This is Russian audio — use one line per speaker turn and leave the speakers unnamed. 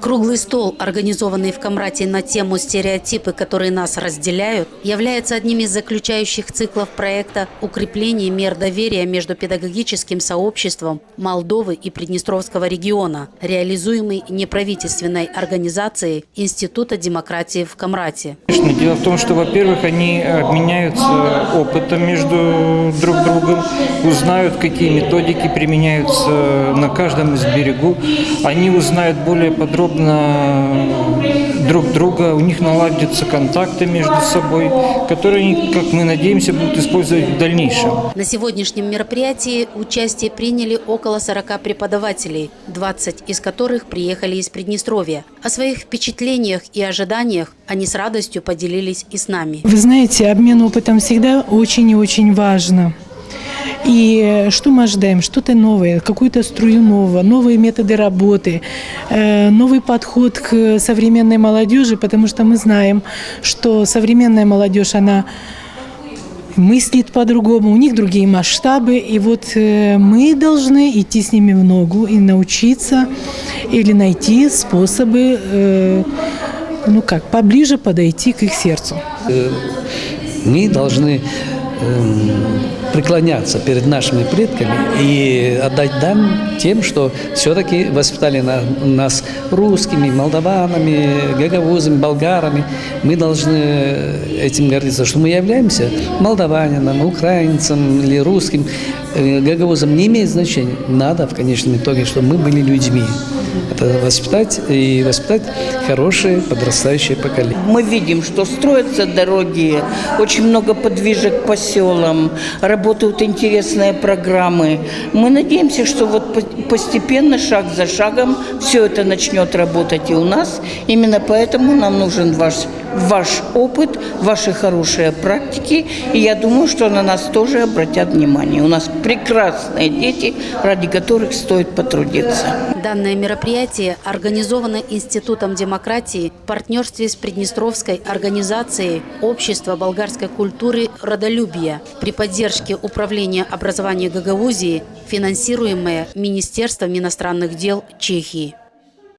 Круглый стол, организованный в Камрате на тему «Стереотипы, которые нас разделяют», является одним из заключающих циклов проекта «Укрепление мер доверия между педагогическим сообществом Молдовы и Приднестровского региона», реализуемый неправительственной организацией Института демократии в Камрате.
Конечно, дело в том, что, во-первых, они обменяются опытом между друг другом, узнают, какие методики применяются на каждом из берегов. Они узнают более подробно друг друга, у них наладятся контакты между собой, которые, как мы надеемся, будут использовать в дальнейшем.
На сегодняшнем мероприятии участие приняли около 40 преподавателей, 20 из которых приехали из Приднестровья. О своих впечатлениях и ожиданиях они с радостью поделились и с нами.
Вы знаете, обмен опытом всегда очень и очень важно. И что мы ожидаем? Что-то новое, какую-то струю нового, новые методы работы, новый подход к современной молодежи, потому что мы знаем, что современная молодежь, она мыслит по-другому, у них другие масштабы. И вот мы должны идти с ними в ногу и научиться или найти способы, поближе подойти к их сердцу.
Мы должны преклоняться перед нашими предками и отдать дань тем, что все-таки воспитали нас русскими, молдаванами, гагаузами, болгарами. Мы должны этим гордиться, что мы являемся молдаванином, украинцем или русским, гагаузом. Не имеет значения. Надо в конечном итоге, чтобы мы были людьми. Это воспитать хорошее подрастающее поколение.
Мы видим, что строятся дороги, очень много подвижек по селам, работают интересные программы. Мы надеемся, что вот постепенно, шаг за шагом, все это начнет работать и у нас. Именно поэтому нам нужен ваш опыт, ваши хорошие практики. И я думаю, что на нас тоже обратят внимание. У нас прекрасные дети, ради которых стоит потрудиться.
Данное мероприятие организовано Институтом демократии в партнерстве с Приднестровской организацией Общества болгарской культуры «Родолюбие» при поддержке Управления образования Гагаузии, финансируемое Министерством иностранных дел Чехии.